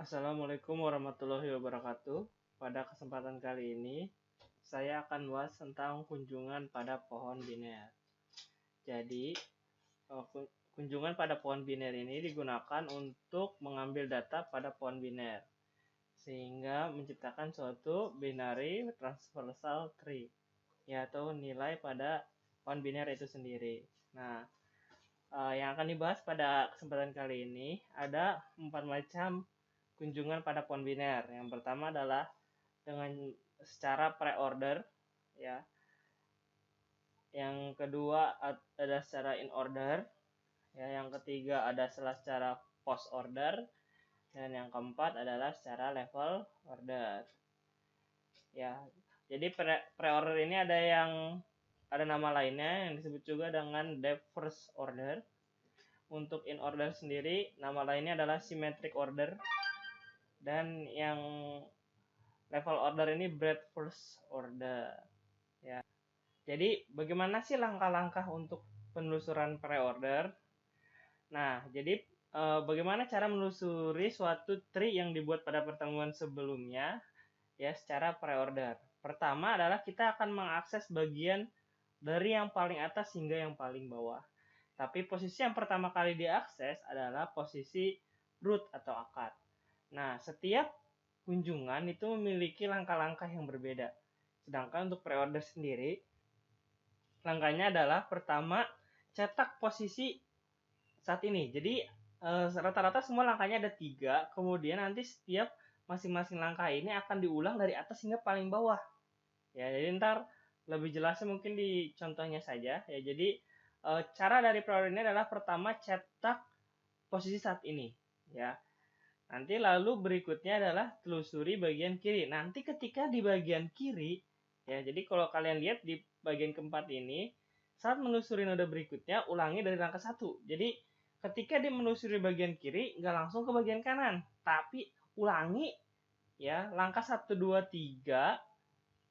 Assalamualaikum warahmatullahi wabarakatuh. Pada kesempatan kali ini, saya akan bahas tentang kunjungan pada pohon biner. Jadi, kunjungan pada pohon biner ini digunakan untuk mengambil data pada pohon biner, sehingga menciptakan suatu binary transversal tree, yaitu nilai pada pohon biner itu sendiri. Nah, yang akan dibahas pada kesempatan kali ini ada 4 macam kunjungan pada pohon biner. Yang pertama adalah dengan secara pre-order, ya. Yang kedua ada secara in order, ya. Yang ketiga ada secara post order, dan yang keempat adalah secara level order. Ya, jadi pre-order ini ada nama lainnya yang disebut juga dengan depth first order. Untuk in order sendiri, nama lainnya adalah symmetric order. Dan yang level order ini breadth first order. Ya. Jadi bagaimana sih langkah-langkah untuk penelusuran pre-order? Nah, jadi bagaimana cara menelusuri suatu tree yang dibuat pada pertemuan sebelumnya ya secara pre-order? Pertama adalah kita akan mengakses bagian dari yang paling atas hingga yang paling bawah. Tapi posisi yang pertama kali diakses adalah posisi root atau akar. Nah, setiap kunjungan itu memiliki langkah-langkah yang berbeda. Sedangkan untuk pre-order sendiri, langkahnya adalah pertama cetak posisi saat ini. Jadi rata-rata semua langkahnya ada 3, kemudian nanti setiap masing-masing langkah ini akan diulang dari atas hingga paling bawah. Ya, jadi ntar lebih jelasnya mungkin di contohnya saja. Ya, jadi cara dari pre-order ini adalah pertama cetak posisi saat ini. Ya, nanti lalu berikutnya adalah telusuri bagian kiri. Nanti ketika di bagian kiri, ya jadi kalau kalian lihat di bagian keempat ini, saat menelusuri node berikutnya, ulangi dari langkah 1. Jadi ketika dia menelusuri bagian kiri, nggak langsung ke bagian kanan, tapi ulangi ya langkah 1, 2, 3,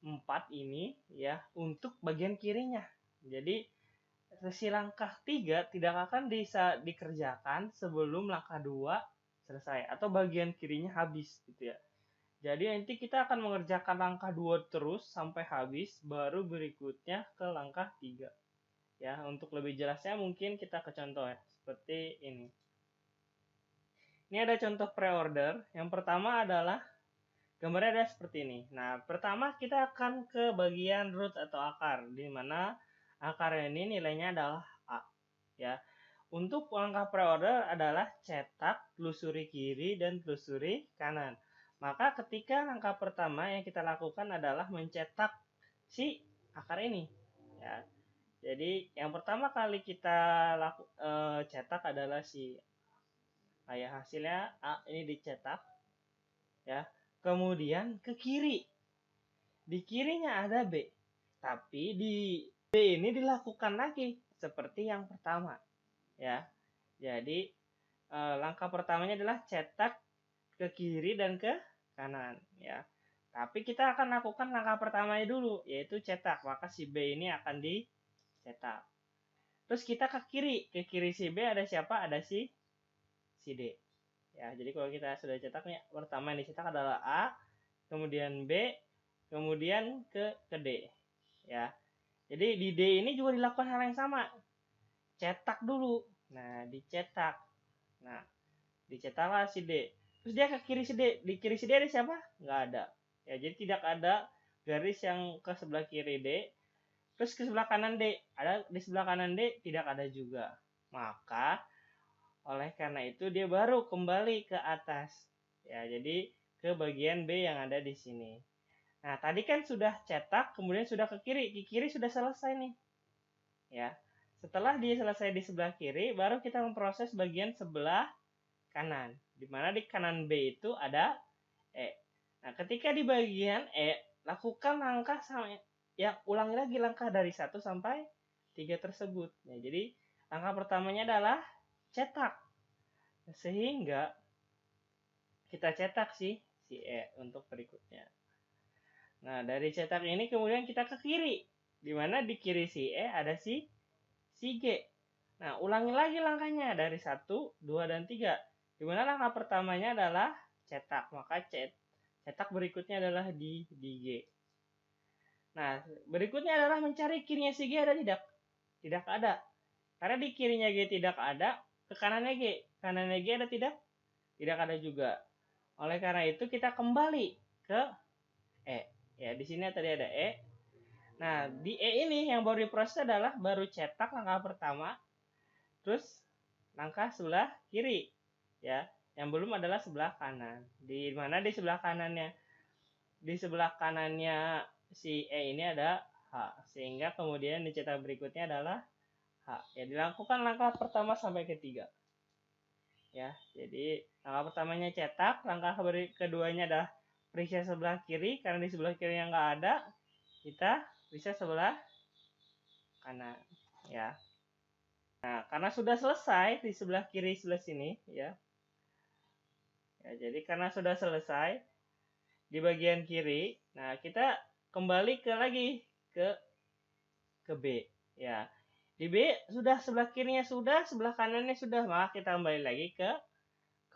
4 ini ya untuk bagian kirinya. Jadi sesi langkah 3 tidak akan bisa dikerjakan sebelum langkah 2 selesai atau bagian kirinya habis gitu ya. Jadi nanti kita akan mengerjakan langkah 2 terus sampai habis, baru berikutnya ke langkah 3. Ya, untuk lebih jelasnya mungkin kita ke contoh ya, seperti ini. Ini ada contoh pre-order. Yang pertama adalah gambarnya ada seperti ini. Nah, pertama kita akan ke bagian root atau akar, di mana akar ini nilainya adalah A. Ya. Untuk langkah pre-order adalah cetak, telusuri kiri, dan telusuri kanan. Maka ketika langkah pertama yang kita lakukan adalah mencetak si akar ini. Ya. Jadi yang pertama kali kita cetak adalah si A. Ya, hasilnya A ini dicetak. Ya. Kemudian ke kiri. Di kirinya ada B. Tapi di B ini dilakukan lagi seperti yang pertama. Ya. Jadi langkah pertamanya adalah cetak ke kiri dan ke kanan ya. Tapi kita akan lakukan langkah pertamanya dulu, yaitu cetak. Maka si B ini akan dicetak. Terus kita ke kiri si B ada siapa? Ada si D. Ya, jadi kalau kita sudah cetaknya, pertama yang dicetak adalah A, kemudian B, kemudian ke D. Ya. Jadi di D ini juga dilakukan hal yang sama. Cetak dulu. Nah, dicetak. Nah, dicetaklah si D. Terus dia ke kiri si D. Di kiri si D ada siapa? Nggak ada. Ya, jadi tidak ada garis yang ke sebelah kiri D. Terus ke sebelah kanan D. Ada di sebelah kanan D? Tidak ada juga. Maka oleh karena itu dia baru kembali ke atas. Ya, jadi ke bagian B yang ada di sini. Nah, tadi kan sudah cetak, kemudian sudah ke kiri. Di kiri sudah selesai nih. Ya. Setelah dia selesai di sebelah kiri, baru kita memproses bagian sebelah kanan. Di mana di kanan B itu ada E. Nah, ketika di bagian E, lakukan langkah sama ya, ulangi lagi langkah dari 1 sampai 3 tersebut. Nah, jadi langkah pertamanya adalah cetak. Sehingga kita cetak si E untuk berikutnya. Nah, dari cetak ini kemudian kita ke kiri. Di mana di kiri si E ada si G. Nah, ulangi lagi langkahnya dari 1, 2, dan 3. Di mana langkah pertamanya adalah cetak, maka cetak berikutnya adalah di G. Nah, berikutnya adalah mencari kirinya si G ada tidak? Tidak ada. Karena di kirinya G tidak ada, ke kanannya G. Kanannya G ada tidak? Tidak ada juga. Oleh karena itu kita kembali ke E. Ya, di sini tadi ada E. Nah, di E ini yang baru diproses adalah baru cetak langkah pertama, terus langkah sebelah kiri. Ya, yang belum adalah sebelah kanan. Di mana di sebelah kanannya? Di sebelah kanannya si E ini ada H, sehingga kemudian dicetak berikutnya adalah H. Ya, dilakukan langkah pertama sampai ketiga. Ya, jadi langkah pertamanya cetak, langkah keduanya adalah periksa sebelah kiri, karena di sebelah kiri yang nggak ada, kita bisa sebelah kanan. Ya. Nah, karena sudah selesai di sebelah kiri sebelah sini, ya. Ya, jadi karena sudah selesai di bagian kiri, nah kita kembali lagi ke B, ya. Di B sudah sebelah kirinya sudah, sebelah kanannya sudah, maka kita kembali lagi ke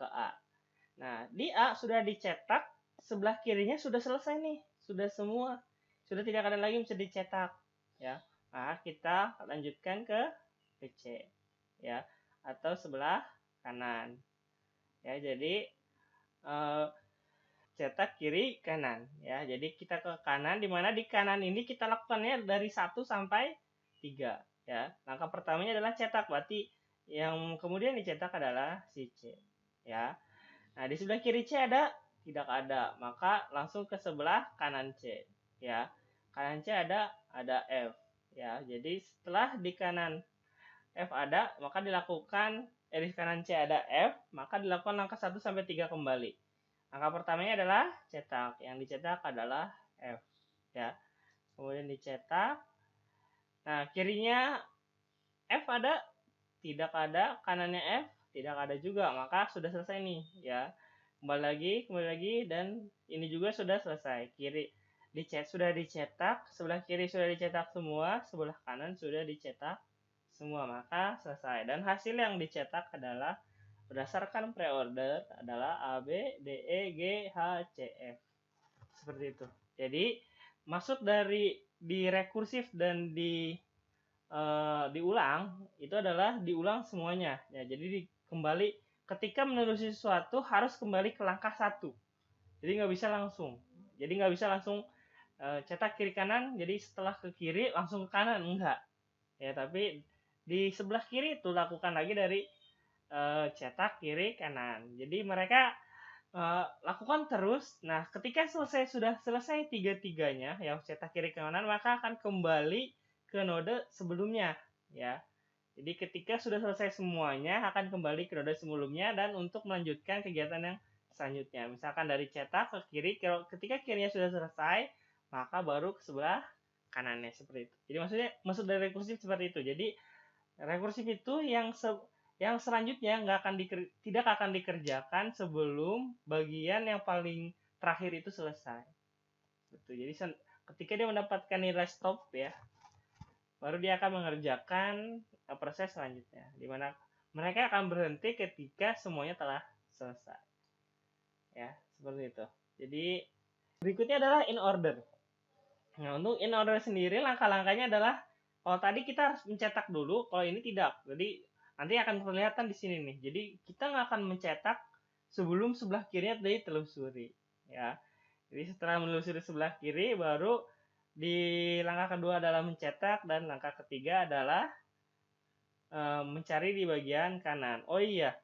A. Nah, di A sudah dicetak, sebelah kirinya sudah selesai nih, sudah semua, sudah tidak ada lagi bisa dicetak, ya. Maka kita lanjutkan ke C, ya, atau sebelah kanan, ya. Jadi cetak kiri kanan, ya. Jadi kita ke kanan, di mana di kanan ini kita lakukannya dari 1 sampai 3, ya. Langkah pertamanya adalah cetak, berarti yang kemudian dicetak adalah si C, ya. Nah, di sebelah kiri C ada? Tidak ada, maka langsung ke sebelah kanan C, ya. Kanan C ada F, ya. Jadi setelah di kanan F ada, maka dilakukan di kanan C ada F, maka dilakukan langkah 1 sampai 3 kembali. Langkah pertamanya adalah cetak, yang dicetak adalah F, ya. Kemudian dicetak. Nah, kirinya F ada? Tidak ada. Kanannya F? Tidak ada juga, maka sudah selesai nih, ya. Kembali lagi, dan ini juga sudah selesai. Kiri sudah dicetak, sebelah kiri sudah dicetak semua, sebelah kanan sudah dicetak semua, maka selesai. Dan hasil yang dicetak adalah berdasarkan pre-order adalah A, B, D, E, G, H, C, F. Seperti itu. Jadi maksud dari di rekursif dan diulang itu adalah diulang semuanya, ya. Jadi kembali ketika menelusuri sesuatu harus kembali ke langkah 1. Jadi nggak bisa langsung. Cetak kiri kanan, jadi setelah ke kiri langsung ke kanan, enggak. Ya, tapi di sebelah kiri itu lakukan lagi dari cetak kiri kanan. Jadi mereka lakukan terus. Nah, ketika sudah selesai tiga-tiganya, ya, cetak kiri kanan, maka akan kembali ke node sebelumnya, ya. Jadi ketika sudah selesai semuanya akan kembali ke node sebelumnya dan untuk melanjutkan kegiatan yang selanjutnya. Misalkan dari cetak ke kiri, ketika kirinya sudah selesai, maka baru ke sebelah kanannya, seperti itu. Jadi maksud dari rekursif seperti itu. Jadi rekursif itu yang selanjutnya tidak akan dikerjakan sebelum bagian yang paling terakhir itu selesai. Betul. Jadi ketika dia mendapatkan nilai stop, ya, baru dia akan mengerjakan proses selanjutnya, di mana mereka akan berhenti ketika semuanya telah selesai. Ya, seperti itu. Jadi berikutnya adalah in order. Nah, untuk in order sendiri langkah-langkahnya adalah kalau tadi kita harus mencetak dulu, kalau ini tidak. Jadi nanti akan kelihatan di sini nih. Jadi kita nggak akan mencetak sebelum sebelah kirinya ditelusuri, ya. Jadi setelah menelusuri sebelah kiri, baru di langkah kedua adalah mencetak, dan langkah ketiga adalah mencari di bagian kanan. Oh iya,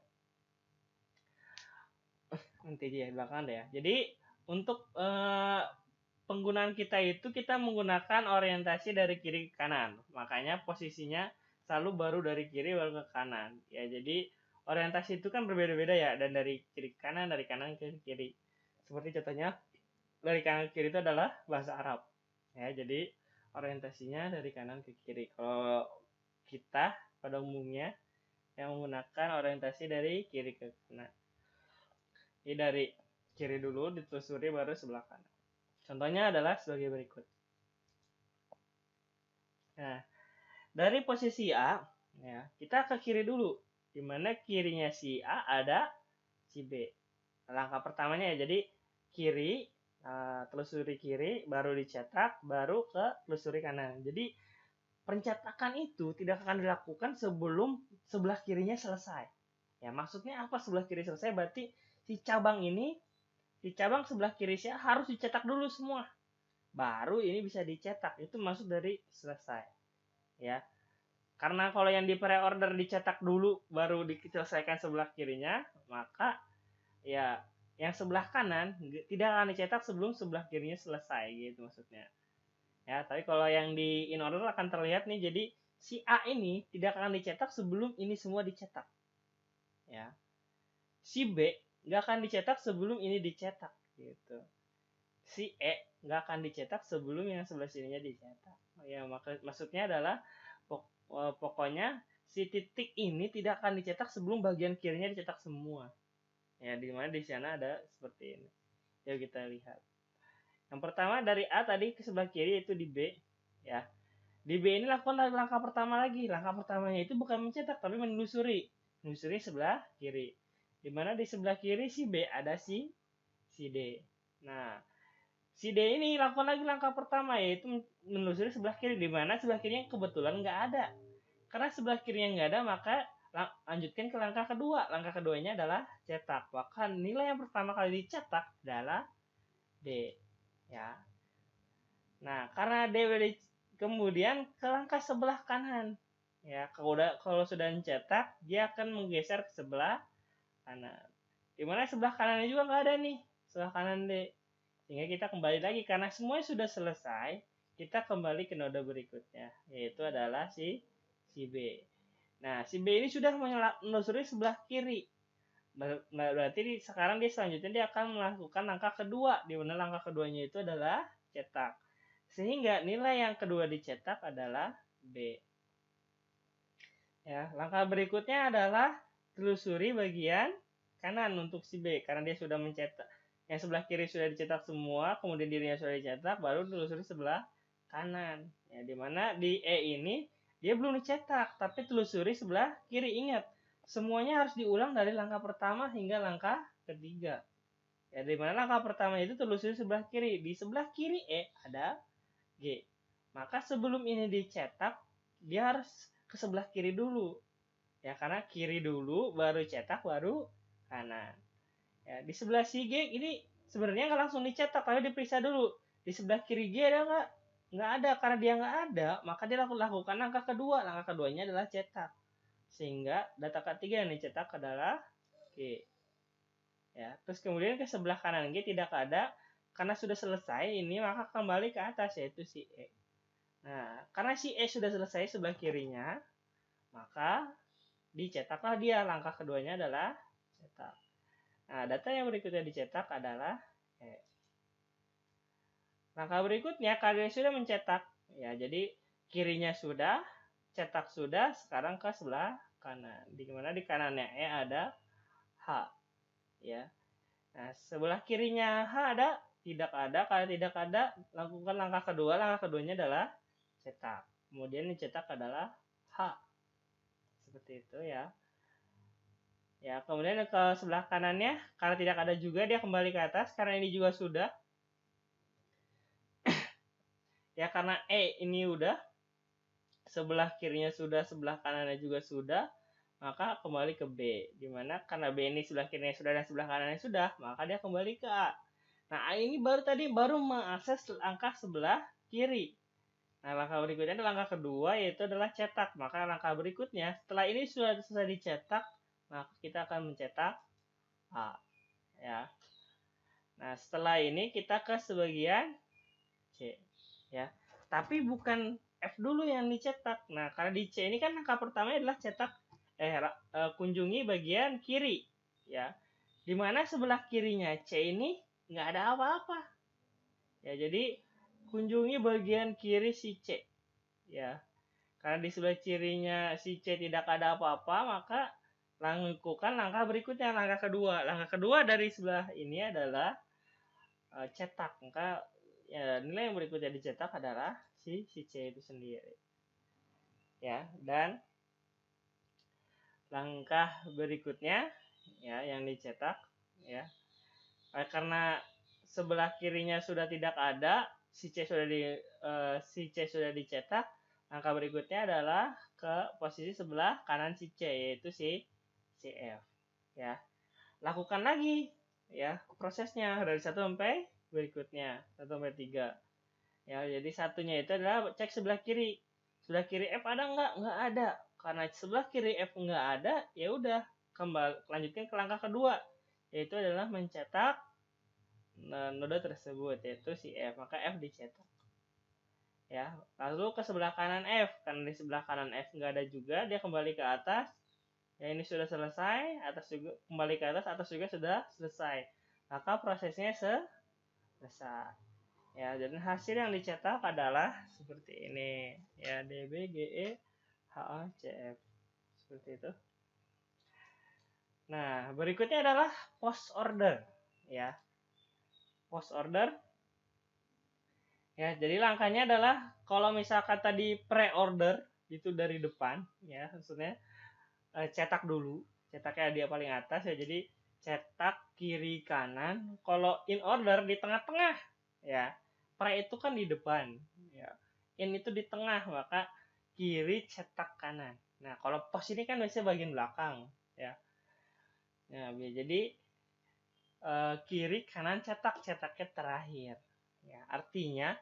nanti di belakang deh, ya. Jadi untuk penggunaan kita itu kita menggunakan orientasi dari kiri ke kanan. Makanya posisinya selalu baru dari kiri baru ke kanan. Ya, jadi orientasi itu kan berbeda-beda, ya, dan dari kiri ke kanan, dari kanan ke kiri. Seperti contohnya dari kanan ke kiri itu adalah bahasa Arab. Ya, jadi orientasinya dari kanan ke kiri. Kalau kita pada umumnya yang menggunakan orientasi dari kiri ke kanan. Jadi dari kiri dulu ditelusuri baru sebelah kanan. Contohnya adalah sebagai berikut. Nah, dari posisi A, ya, kita ke kiri dulu. Di mana kirinya si A ada si B. Langkah pertamanya ya, jadi kiri, telusuri kiri, baru dicetak, baru ke telusuri kanan. Jadi pencetakan itu tidak akan dilakukan sebelum sebelah kirinya selesai. Ya, maksudnya apa sebelah kiri selesai? Berarti si cabang sebelah kiri harus dicetak dulu semua. Baru ini bisa dicetak. Itu maksud dari selesai. Ya. Karena kalau yang di pre-order dicetak dulu baru diselesaikan sebelah kirinya, maka ya yang sebelah kanan tidak akan dicetak sebelum sebelah kirinya selesai gitu maksudnya. Ya, tapi kalau yang di in order akan terlihat nih, jadi si A ini tidak akan dicetak sebelum ini semua dicetak. Ya. Si B nggak akan dicetak sebelum ini dicetak gitu. Si E nggak akan dicetak sebelum yang sebelah sininya dicetak. Ya, maksudnya adalah pokoknya si titik ini tidak akan dicetak sebelum bagian kirinya dicetak semua. Ya, di mana di sana ada seperti ini. Yuk kita lihat. Yang pertama dari A tadi ke sebelah kiri itu di B. Ya. Di B ini lakukan langkah pertama lagi. Langkah pertamanya itu bukan mencetak tapi menelusuri. Menelusuri sebelah kiri. Di mana di sebelah kiri si B ada si D. Nah, si D ini lakukan lagi langkah pertama yaitu menelusuri sebelah kiri. Di mana sebelah kirinya kebetulan nggak ada. Karena sebelah kirinya nggak ada, maka lanjutkan ke langkah kedua. Langkah keduanya adalah cetak. Maka nilai yang pertama kali dicetak adalah D. Ya. Nah, karena D udah kemudian ke langkah sebelah kanan. Ya, kalau sudah dicetak, dia akan menggeser ke sebelah kanan. Dimana sebelah kanannya juga nggak ada nih, sebelah kanan D. Sehingga kita kembali lagi karena semuanya sudah selesai, kita kembali ke node berikutnya, yaitu adalah si B. Nah, si B ini sudah menelusuri sebelah kiri. Berarti sekarang selanjutnya dia akan melakukan langkah kedua, di mana langkah keduanya itu adalah cetak. Sehingga nilai yang kedua dicetak adalah B. Ya, langkah berikutnya adalah telusuri bagian kanan untuk si B karena dia sudah mencetak. Yang sebelah kiri sudah dicetak semua, kemudian dirinya sudah dicetak, baru telusuri sebelah kanan. Ya, di mana di E ini dia belum dicetak, tapi telusuri sebelah kiri. Ingat, semuanya harus diulang dari langkah pertama hingga langkah ketiga. Ya, di mana langkah pertama itu telusuri sebelah kiri. Di sebelah kiri E ada G. Maka sebelum ini dicetak, dia harus ke sebelah kiri dulu. Ya, karena kiri dulu, baru cetak, baru kanan. Ya, di sebelah si G ini sebenarnya nggak langsung dicetak, tapi diperiksa dulu. Di sebelah kiri G ada nggak? Nggak ada. Karena dia nggak ada, maka dia lakukan langkah kedua. Langkah keduanya adalah cetak. Sehingga data ketiga yang dicetak adalah G. Ya, terus kemudian ke sebelah kanan G tidak ada. Karena sudah selesai ini, maka kembali ke atas, yaitu si E. Nah, karena si E sudah selesai sebelah kirinya, maka dicetaklah dia. Langkah keduanya adalah cetak. Nah, data yang berikutnya dicetak adalah E. Langkah berikutnya, kalian sudah mencetak. Ya, jadi kirinya sudah, cetak sudah, sekarang ke sebelah kanan. Di mana di kanannya E ada H. Ya. Nah, sebelah kirinya H ada, tidak ada. Kalau tidak ada, lakukan langkah kedua. Langkah keduanya adalah cetak. Kemudian dicetak adalah H. Seperti itu ya. Ya, kemudian ke sebelah kanannya, kalau tidak ada juga dia kembali ke atas karena ini juga sudah. Ya, karena E ini udah, sebelah kirinya sudah, sebelah kanannya juga sudah, maka kembali ke B. Dimana karena B ini sebelah kirinya sudah dan sebelah kanannya sudah, maka dia kembali ke A. Nah, A ini baru mengakses langkah sebelah kiri. Nah, langkah berikutnya adalah langkah kedua, yaitu adalah cetak. Maka langkah berikutnya, setelah ini sudah selesai dicetak, maka kita akan mencetak A. Ya. Nah, setelah ini kita ke sebagian C. Ya. Tapi bukan F dulu yang dicetak. Nah, karena di C ini kan langkah pertama adalah cetak kunjungi bagian kiri. Ya. Dimana sebelah kirinya C ini nggak ada apa-apa. Ya, jadi kunjungi bagian kiri si C. Ya. Karena di sebelah kirinya si C tidak ada apa-apa, maka lakukan langkah berikutnya, langkah kedua. Langkah kedua dari sebelah ini adalah cetak. Maka ya, nilai yang berikutnya dicetak adalah si C itu sendiri. Ya, dan langkah berikutnya ya yang dicetak ya. Karena sebelah kirinya sudah tidak ada, si C sudah dicetak, langkah berikutnya adalah ke posisi sebelah kanan si C, yaitu si CF. Ya, lakukan lagi ya prosesnya dari 1 sampai berikutnya 1 sampai 3. Ya, jadi satunya itu adalah cek sebelah kiri. Sebelah kiri F ada nggak ada. Karena sebelah kiri F nggak ada, ya udah kembali lanjutkan ke langkah kedua, yaitu adalah mencetak node tersebut, yaitu si F. Maka F dicetak. Ya, lalu ke sebelah kanan F. Karena di sebelah kanan F nggak ada juga, dia kembali ke atas. Ya, ini sudah selesai, atas juga kembali ke atas juga sudah selesai. Maka prosesnya selesai. Ya, dan hasil yang dicetak adalah seperti ini. Ya, DB, GE, HA, CF. Seperti itu. Nah, berikutnya adalah post order. Ya, post order. Ya, jadi langkahnya adalah kalau misalkan tadi pre-order itu dari depan, ya, maksudnya cetak dulu. Cetaknya dia paling atas ya, jadi cetak kiri kanan. Kalau in order di tengah-tengah, ya. Pre itu kan di depan, ya. In itu di tengah, maka kiri cetak kanan. Nah, kalau post ini kan biasanya bagian belakang, ya. Nah, jadi kiri kanan cetaknya terakhir. Ya, artinya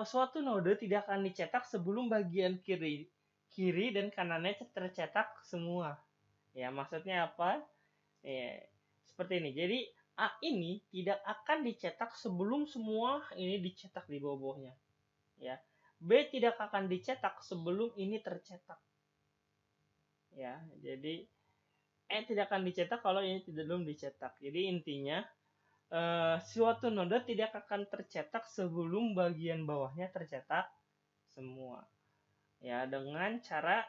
suatu node tidak akan dicetak sebelum bagian kiri dan kanannya tercetak semua. Ya, maksudnya apa? Ya, seperti ini. Jadi A ini tidak akan dicetak sebelum semua ini dicetak di bawah-bawahnya. Ya. B tidak akan dicetak sebelum ini tercetak. Ya, jadi E tidak akan dicetak kalau ini belum dicetak. Jadi intinya suatu node tidak akan tercetak sebelum bagian bawahnya tercetak semua. Ya, dengan cara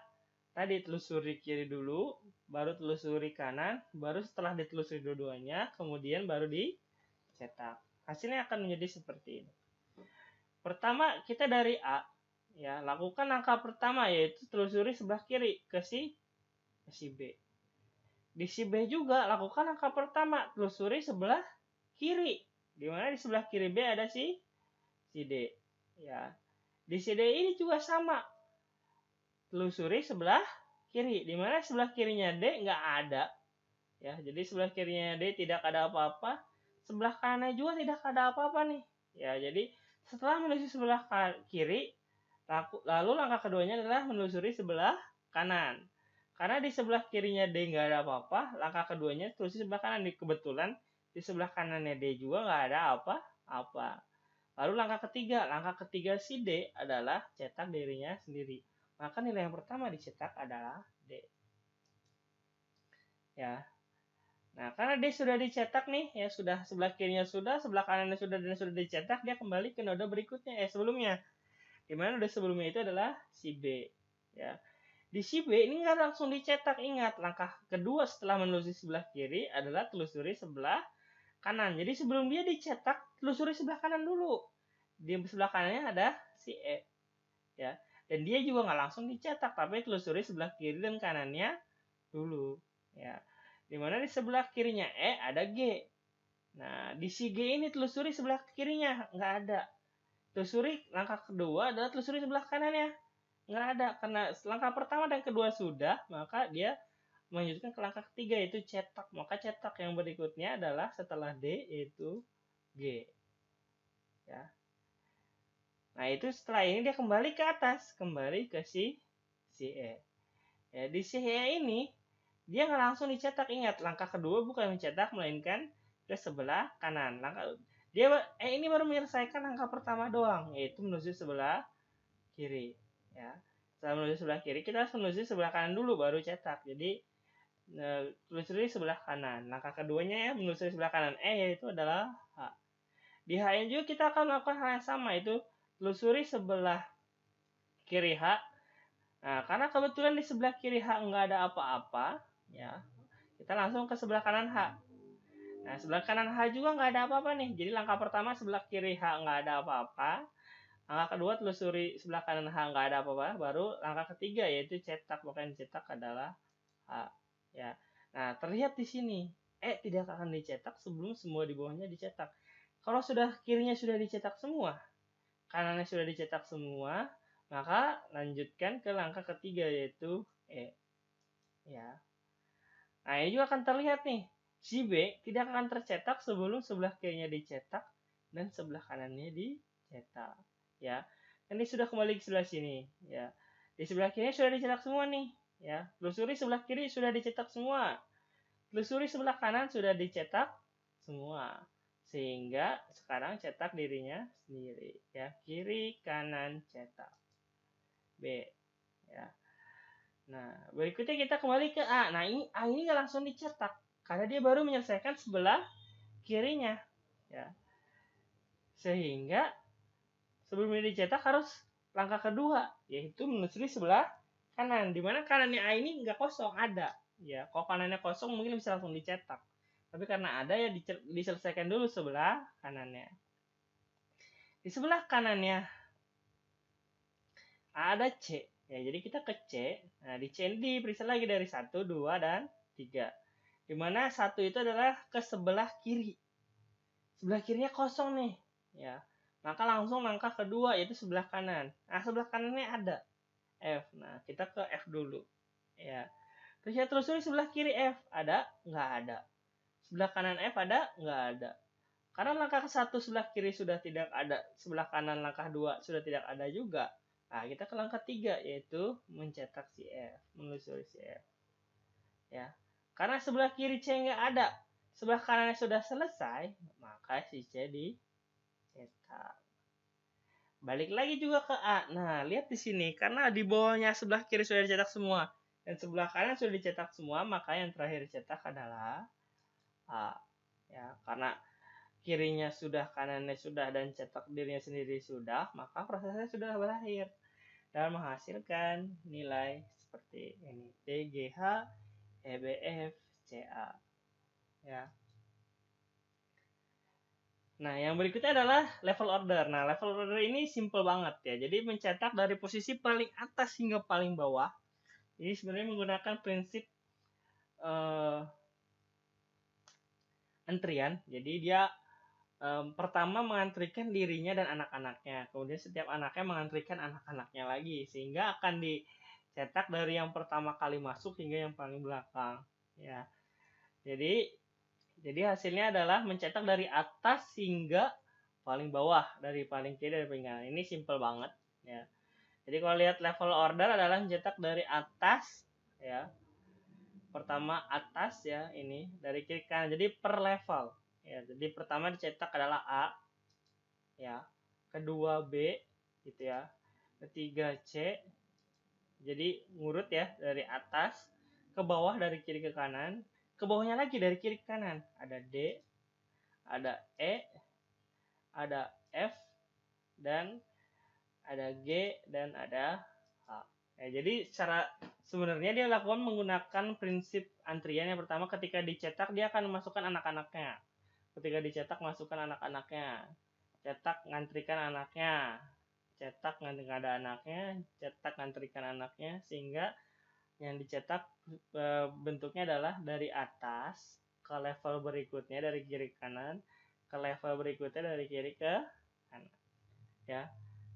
tadi telusuri kiri dulu, baru telusuri kanan, baru setelah ditelusuri dua-duanya, kemudian baru dicetak. Hasilnya akan menjadi seperti ini. Pertama, kita dari A, ya, lakukan langkah pertama yaitu telusuri sebelah kiri ke si B. Di si B juga lakukan langkah pertama, telusuri sebelah kiri. Di mana di sebelah kiri B ada si D. Ya. Di si D ini juga sama. Telusuri sebelah kiri. Di mana sebelah kirinya D nggak ada. Ya, jadi sebelah kirinya D tidak ada apa-apa. Sebelah kanannya juga tidak ada apa-apa nih. Ya, jadi setelah menelusuri sebelah kiri, lalu langkah keduanya adalah menelusuri sebelah kanan. Karena di sebelah kirinya D nggak ada apa-apa, langkah keduanya telusuri sebelah kanan. Kebetulan di sebelah kanannya D juga nggak ada apa-apa. Lalu langkah ketiga si D adalah cetak dirinya sendiri. Maka nilai yang pertama dicetak adalah D. Ya. Nah, karena D sudah dicetak nih, ya sudah sebelah kirinya sudah, sebelah kanannya sudah dan sudah dicetak, dia kembali ke node berikutnya, sebelumnya. Di mana node sebelumnya itu adalah si B. Ya. Di si B ini nggak langsung dicetak, ingat. Langkah kedua setelah menelusuri sebelah kiri adalah telusuri sebelah kanan. Jadi sebelum dia dicetak, telusuri sebelah kanan dulu. Di sebelah kanannya ada si E. Ya. Dan dia juga nggak langsung dicetak, tapi telusuri sebelah kiri dan kanannya dulu. Ya. Dimana di sebelah kirinya E ada G. Nah, di si G ini telusuri sebelah kirinya, nggak ada. Telusuri langkah kedua adalah telusuri sebelah kanannya. Nggak ada, karena langkah pertama dan kedua sudah, maka dia melanjutkan ke langkah ketiga, yaitu cetak. Maka cetak yang berikutnya adalah setelah D, yaitu G. Ya. Nah, itu setelah ini dia kembali ke atas, kembali ke si E. Ya, di si E ini dia nggak langsung dicetak, ingat langkah kedua bukan mencetak melainkan ke sebelah kanan. Dia ini baru menyelesaikan langkah pertama doang, yaitu menuju sebelah kiri. Ya, setelah menuju sebelah kiri kita harus menuju sebelah kanan dulu baru cetak. Jadi telusuri sebelah kanan. Langkah keduanya ya menelusuri sebelah kanan yaitu adalah H. Di H yang juga kita akan melakukan hal yang sama, yaitu telusuri sebelah kiri H. Nah, karena kebetulan di sebelah kiri H nggak ada apa-apa, ya, kita langsung ke sebelah kanan H. Nah, sebelah kanan H juga nggak ada apa-apa nih. Jadi langkah pertama sebelah kiri H nggak ada apa-apa. Langkah kedua telusuri sebelah kanan H nggak ada apa-apa. Baru langkah ketiga yaitu cetak. Bukan cetak adalah H. Ya. Nah, terlihat di sini. E tidak akan dicetak sebelum semua di bawahnya dicetak. Kalau kirinya sudah dicetak semua, kanannya sudah dicetak semua, maka lanjutkan ke langkah ketiga yaitu E. Ya. Nah, ini juga akan terlihat nih. Si B tidak akan tercetak sebelum sebelah kirinya dicetak dan sebelah kanannya dicetak. Ya. Ini sudah kembali ke sebelah sini, ya. Di sebelah kiri sudah dicetak semua nih, ya. Telusuri sebelah kiri sudah dicetak semua. Telusuri sebelah kanan sudah dicetak semua. Sehingga sekarang cetak dirinya sendiri, ya. Kiri, kanan, cetak. B, ya. Nah, berikutnya kita kembali ke A. Nah, ini A ini nggak langsung dicetak karena dia baru menyelesaikan sebelah kirinya, ya. Sehingga sebelum ini dicetak harus langkah kedua, yaitu menelusuri sebelah kanan. Dimana kanannya A ini nggak kosong, ada. Ya, kalau kanannya kosong mungkin bisa langsung dicetak. Tapi karena ada ya diselesaikan dulu sebelah kanannya. Di sebelah kanannya ada C. Ya, jadi kita ke C. Nah, di C ini diperiksa lagi dari 1, 2, dan 3. Dimana 1 itu adalah ke sebelah kiri. Sebelah kirinya kosong nih. Ya, maka langsung langkah kedua yaitu sebelah kanan. Nah, sebelah kanannya ada F. Nah, kita ke F dulu. Ya. Terus ya telusuri sebelah kiri F. Ada? Nggak ada. Sebelah kanan F ada? Nggak ada. Karena langkah ke-1 sebelah kiri sudah tidak ada. Sebelah kanan langkah 2 sudah tidak ada juga. Nah, kita ke langkah 3 yaitu mencetak si F. Menelusuri si F. Ya. Karena sebelah kiri C nggak ada. Sebelah kanannya sudah selesai. Maka si C dicetak. Balik lagi juga ke A. Nah, lihat di sini. Karena di bawahnya sebelah kiri sudah dicetak semua. Dan sebelah kanan sudah dicetak semua. Maka yang terakhir dicetak adalah A. Ya, karena kirinya sudah, kanannya sudah, dan cetak dirinya sendiri sudah. Maka prosesnya sudah berakhir. Dan menghasilkan nilai seperti ini. D, G, H, E, B, F, C, A. Ya. Nah, yang berikutnya adalah level order. Nah, level order ini simple banget ya. Jadi mencetak dari posisi paling atas hingga paling bawah. Ini sebenarnya menggunakan prinsip antrian. Jadi dia pertama mengantrikan dirinya dan anak-anaknya. Kemudian setiap anaknya mengantrikan anak-anaknya lagi. Sehingga akan dicetak dari yang pertama kali masuk hingga yang paling belakang. Ya. Jadi hasilnya adalah mencetak dari atas hingga paling bawah, dari paling kiri dari paling kanan. Ini simple banget ya. Jadi kalau lihat level order adalah mencetak dari atas ya. Pertama atas ya, ini dari kiri kanan. Jadi per level ya. Jadi pertama dicetak adalah A ya. Kedua B gitu ya. Ketiga C. Jadi ngurut ya dari atas ke bawah, dari kiri ke kanan. Ke bawahnya lagi dari kiri ke kanan. Ada D, ada E, ada F, dan ada G, dan ada H. Ya, jadi sebenarnya dia lakukan menggunakan prinsip antrian. Yang pertama, ketika dicetak dia akan memasukkan anak-anaknya. Ketika dicetak masukkan anak-anaknya. Cetak ngantrikan anaknya. Cetak ngantrikan ada anaknya. Cetak ngantrikan anaknya, sehingga yang dicetak bentuknya adalah dari atas ke level berikutnya dari kiri ke kanan, ke level berikutnya dari kiri ke kanan. Ya.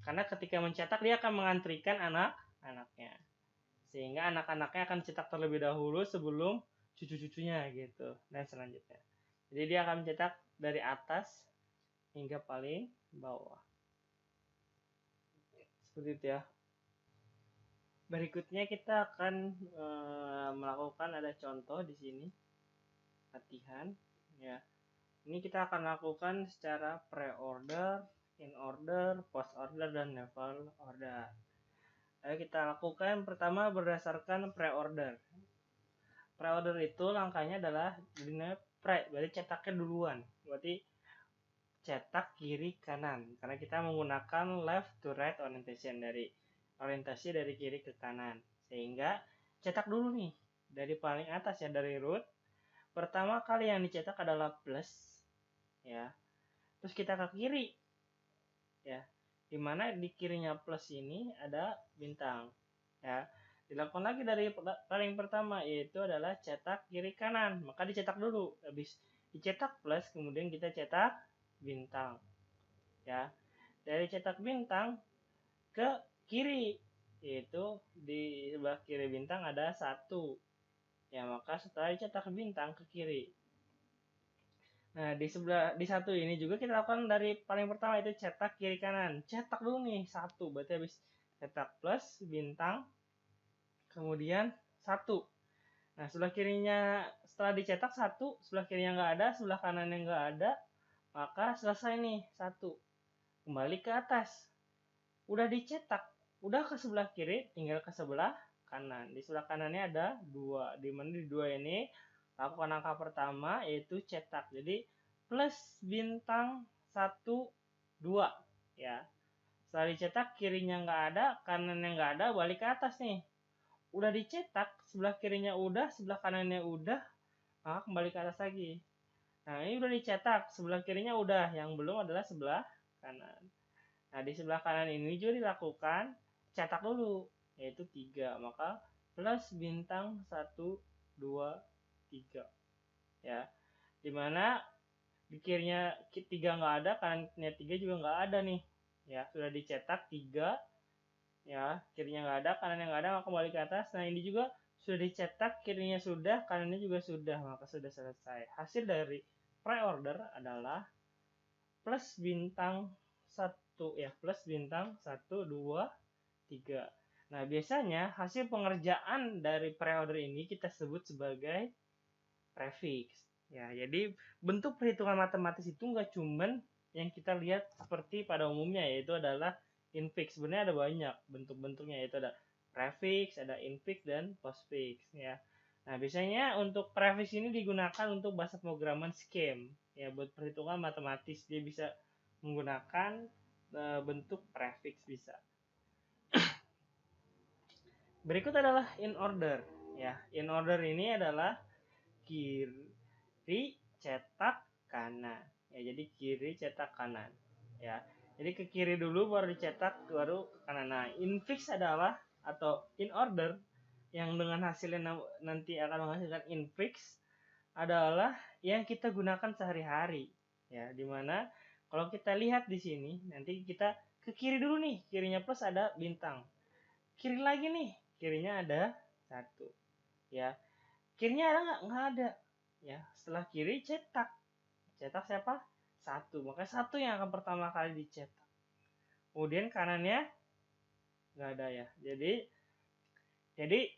Karena ketika mencetak dia akan mengantrikan anak-anaknya. Sehingga anak-anaknya akan cetak terlebih dahulu sebelum cucu-cucunya gitu dan selanjutnya. Jadi dia akan mencetak dari atas hingga paling bawah. Seperti itu ya. Berikutnya kita akan melakukan, ada contoh di sini latihan ya. Ini kita akan lakukan secara pre-order, in-order, post-order, dan level order. Ayo kita lakukan pertama berdasarkan pre-order. Pre-order itu langkahnya adalah berarti cetaknya duluan. Berarti cetak kiri kanan karena kita menggunakan left to right orientation, dari orientasi dari kiri ke kanan. Sehingga cetak dulu nih dari paling atas ya, dari root. Pertama kali yang dicetak adalah plus ya. Terus kita ke kiri ya. Dimana di kirinya plus ini ada bintang ya. Dilakukan lagi dari paling pertama, yaitu adalah cetak kiri kanan. Maka dicetak dulu, habis dicetak plus, kemudian kita cetak bintang. Ya, dari cetak bintang ke kiri, yaitu di sebelah kiri bintang ada 1. Ya, maka setelah dicetak bintang ke kiri. Nah, di 1 ini juga kita lakukan dari paling pertama, itu cetak kiri kanan. Cetak dulu nih 1, berarti habis cetak plus bintang kemudian 1. Nah, sebelah kirinya setelah dicetak 1, sebelah kirinya nggak ada, sebelah kanannya nggak ada, maka selesai nih 1. Kembali ke atas. Udah dicetak, udah ke sebelah kiri, tinggal ke sebelah kanan. Di sebelah kanannya ada 2. Di mana di 2 ini lakukan angka pertama, yaitu cetak. Jadi plus bintang 1, 2. Ya. Setelah dicetak, kirinya nggak ada, kanannya nggak ada, balik ke atas nih. Udah dicetak, sebelah kirinya udah, sebelah kanannya udah, maka kembali ke atas lagi. Nah, ini udah dicetak, sebelah kirinya udah, yang belum adalah sebelah kanan. Nah, di sebelah kanan ini juga dilakukan cetak dulu, yaitu 3. Maka plus bintang 1, 2, 3. Ya, dimana di kirinya 3 nggak ada, kanannya 3 juga nggak ada nih. Ya, sudah dicetak 3. Ya, kirinya nggak ada, kanannya nggak ada, maka kembali ke atas. Nah, ini juga sudah dicetak, kirinya sudah, kanannya juga sudah, maka sudah selesai. Hasil dari pre-order adalah plus bintang 1, ya, plus bintang 1, 2, 3. Nah, biasanya hasil pengerjaan dari pre-order ini kita sebut sebagai prefix. Ya, jadi bentuk perhitungan matematis itu nggak cuman yang kita lihat seperti pada umumnya, yaitu adalah infix. Sebenarnya ada banyak bentuk-bentuknya, yaitu ada prefix, ada infix, dan postfix. Ya. Nah, biasanya untuk prefix ini digunakan untuk bahasa pemrograman scheme. Ya, buat perhitungan matematis dia bisa menggunakan bentuk prefix bisa. Berikut adalah in order. Ya, in order ini adalah kiri cetak kanan. Ya, jadi kiri cetak kanan. Ya, jadi ke kiri dulu baru dicetak, baru ke kanan. Nah, infix adalah atau in order yang dengan hasilnya nanti akan menghasilkan infix adalah yang kita gunakan sehari-hari. Ya, dimana kalau kita lihat di sini, nanti kita ke kiri dulu nih, kirinya plus ada bintang. Kiri lagi nih, kirinya ada 1. Ya, kirinya ada nggak? Nggak ada. Ya, setelah kiri cetak. Cetak siapa? 1. Maka 1 yang akan pertama kali dicetak. Kemudian kanannya nggak ada ya. Jadi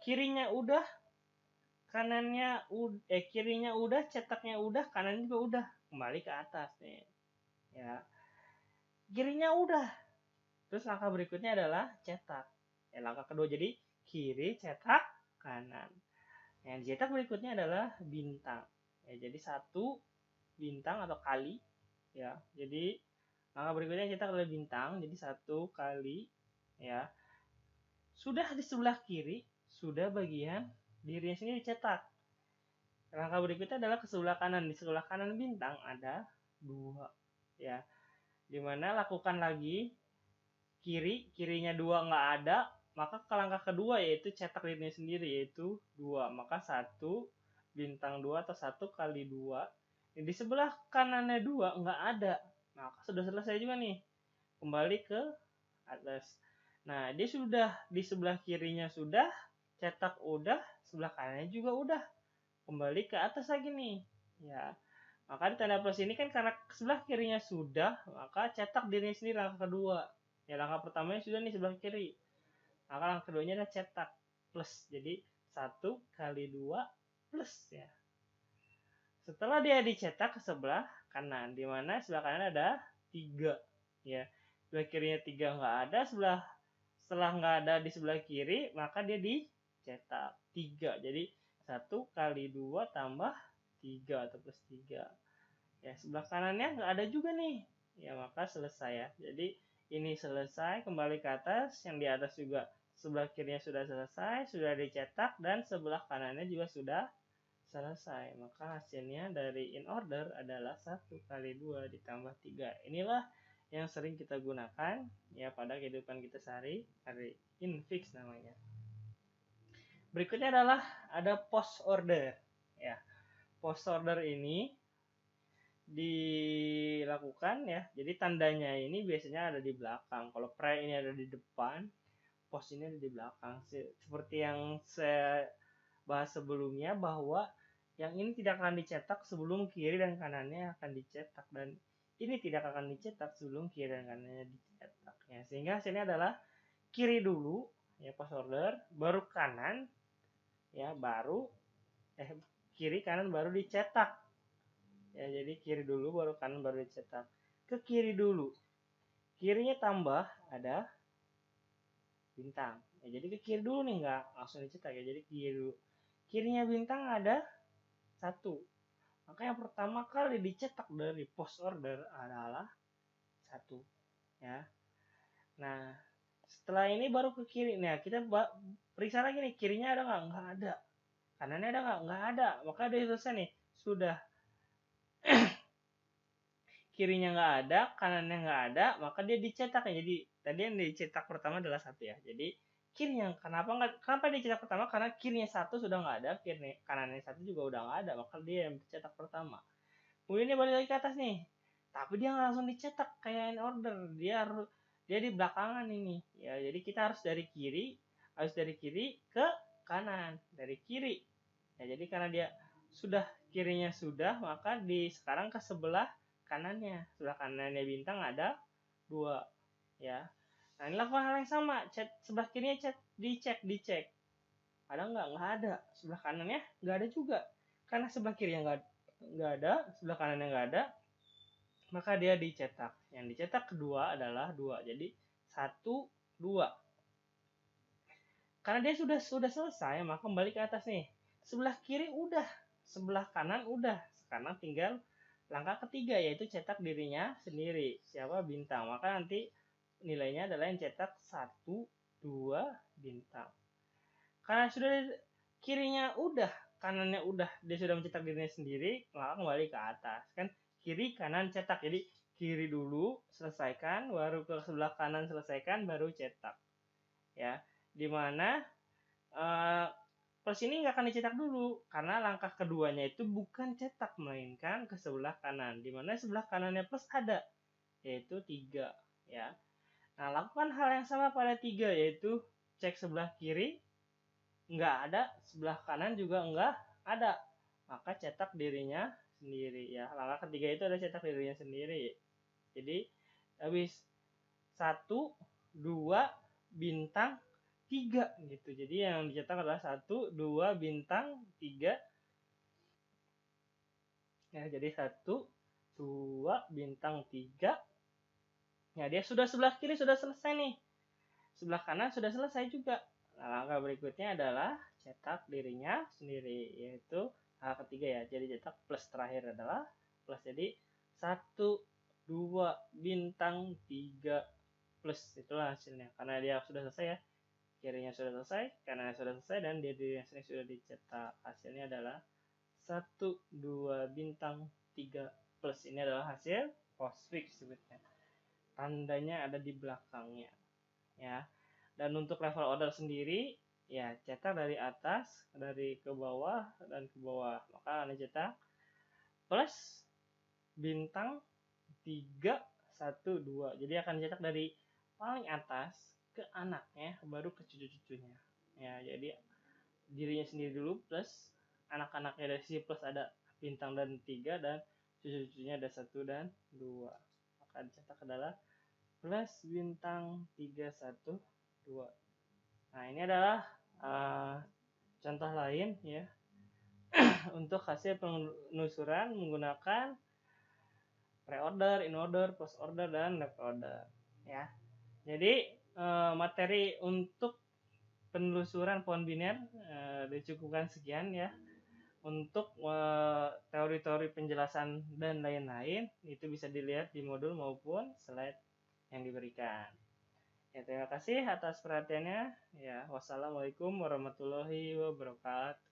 kirinya udah, kirinya udah, cetaknya udah, kanan juga udah, kembali ke atas nih. Ya. Kirinya udah. Terus langkah berikutnya adalah cetak. Ya, langkah kedua, jadi kiri cetak kanan. Yang dicetak berikutnya adalah bintang. Ya, jadi 1 bintang atau kali. Ya, jadi langkah berikutnya cetak adalah bintang, jadi 1 kali. Ya, sudah di sebelah kiri, sudah bagian dirinya sendiri dicetak. Langkah berikutnya adalah ke sebelah kanan. Di sebelah kanan bintang ada 2. Ya, dimana lakukan lagi kirinya 2 nggak ada, maka ke langkah kedua, yaitu cetak dirinya sendiri, yaitu 2. Maka 1 bintang 2 atau 1 kali 2. Di sebelah kanannya 2 nggak ada, maka sudah selesai juga nih, kembali ke atas. Nah, dia sudah di sebelah kirinya sudah, cetak udah, sebelah kanannya juga udah, kembali ke atas lagi nih. Ya, maka di tanda plus ini kan karena sebelah kirinya sudah, maka cetak dirinya sendiri langkah kedua. Ya, langkah pertamanya sudah nih sebelah kiri, maka langkah keduanya adalah cetak plus. Jadi 1 kali 2 plus ya. Setelah dia dicetak ke sebelah kanan, di mana sebelah kanan ada 3. Ya, sebelah kirinya 3 nggak ada, setelah nggak ada di sebelah kiri, maka dia dicetak 3. Jadi 1 kali 2 tambah 3 atau plus 3. Ya, sebelah kanannya nggak ada juga nih. Ya, maka selesai ya. Jadi ini selesai, kembali ke atas. Yang di atas juga sebelah kirinya sudah selesai, sudah dicetak, dan sebelah kanannya juga sudah selesai. Maka hasilnya dari in order adalah 1 kali 2 ditambah 3. Inilah yang sering kita gunakan ya pada kehidupan kita sehari-hari. Infix namanya. Berikutnya adalah ada post order ya. Post order ini dilakukan ya. Jadi tandanya ini biasanya ada di belakang. Kalau pre ini ada di depan, post ini ada di belakang. Seperti yang saya bahas sebelumnya bahwa yang ini tidak akan dicetak sebelum kiri dan kanannya akan dicetak, dan ini tidak akan dicetak sebelum kiri dan kanannya dicetak ya. Sehingga hasilnya adalah kiri dulu ya post order, baru kanan ya, baru kiri kanan baru dicetak ya. Jadi kiri dulu baru kanan baru dicetak. Ke kiri dulu, kirinya tambah ada bintang ya, jadi ke kiri dulu nih, nggak langsung dicetak ya. Jadi kiri dulu, kirinya bintang ada 1, maka yang pertama kali dicetak dari post order adalah 1 ya. Nah setelah ini baru ke kiri. Nah kita periksa lagi nih, kirinya ada nggak ada. Kanannya ada nggak ada. Maka udah selesai nih, sudah. Kirinya nggak ada, kanannya nggak ada, maka dia dicetak ya. Jadi tadi yang dicetak pertama adalah 1 ya. Jadi kirinya kenapa dicetak pertama? Karena kirinya 1 sudah nggak ada, kanannya 1 juga udah nggak ada, maka dia yang dicetak pertama. Kemudian dia balik lagi ke atas nih, tapi dia nggak langsung dicetak kayak in order, dia di belakangan ini ya. Jadi kita harus dari kiri ke kanan, dari kiri ya. Jadi karena dia sudah, kirinya sudah, maka sekarang ke sebelah kanannya. Sebelah kanannya bintang ada 2 ya. Nah ini lakukan hal yang sama, sebelah kirinya dicek ada nggak ada. Sebelah kanannya nggak ada juga, karena sebelah kirinya nggak ada, sebelah kanannya nggak ada, maka dia dicetak. Yang dicetak kedua adalah 2, jadi 1 2. Karena dia sudah selesai, maka kembali ke atas nih. Sebelah kiri udah, sebelah kanan udah. Sekarang tinggal langkah ketiga, yaitu cetak dirinya sendiri. Siapa? Bintang. Maka nanti nilainya adalah yang cetak 1 2 bintang. Karena sudah kirinya udah, kanannya udah, dia sudah mencetak dirinya sendiri, maka kembali ke atas. Kan kiri kanan cetak. Jadi kiri dulu selesaikan, baru ke sebelah kanan selesaikan, baru cetak ya. Dimana plus ini nggak akan dicetak dulu, karena langkah keduanya itu bukan cetak, melainkan ke sebelah kanan, dimana sebelah kanannya plus ada, yaitu 3 ya. Nah lakukan hal yang sama pada 3, yaitu cek sebelah kiri nggak ada, sebelah kanan juga nggak ada, maka cetak dirinya sendiri ya. Langkah ketiga itu ada cetak dirinya sendiri. Jadi habis 1 2 bintang 3 gitu. Jadi yang dicetak adalah 1 2 bintang 3 ya. Jadi 1 2 bintang 3 ya. Dia sudah sebelah kiri sudah selesai nih, sebelah kanan sudah selesai juga. Nah langkah berikutnya adalah cetak dirinya sendiri, yaitu langkah ketiga ya. Jadi cetak plus terakhir adalah plus, jadi 1 2 bintang 3 plus, itulah hasilnya. Karena dia sudah selesai ya, kirinya sudah selesai, kanannya sudah selesai, dan dirinya sendiri sudah dicetak. Hasilnya adalah 1 2 bintang 3 plus. Ini adalah hasil postfix sebetulnya. Tandanya ada di belakangnya ya. Dan untuk level order sendiri ya, cetak dari atas, dari ke bawah, dan ke bawah. Maka Anda cetak plus bintang 3 1 2. Jadi akan cetak dari paling atas ke anaknya, baru ke cucu-cucunya ya. Jadi dirinya sendiri dulu, plus anak-anaknya dari sisi plus ada bintang dan 3, dan cucu-cucunya ada 1 dan 2. Maka dicetak adalah plus bintang 3 1 2. Nah ini adalah contoh lain ya untuk hasil penelusuran menggunakan pre-order, in-order, post-order, dan left-order ya. Jadi materi untuk penelusuran pohon biner dicukupkan sekian ya. Untuk teori-teori penjelasan dan lain-lain itu bisa dilihat di modul maupun slide yang diberikan. Ya, terima kasih atas perhatiannya. Ya, wassalamualaikum warahmatullahi wabarakatuh.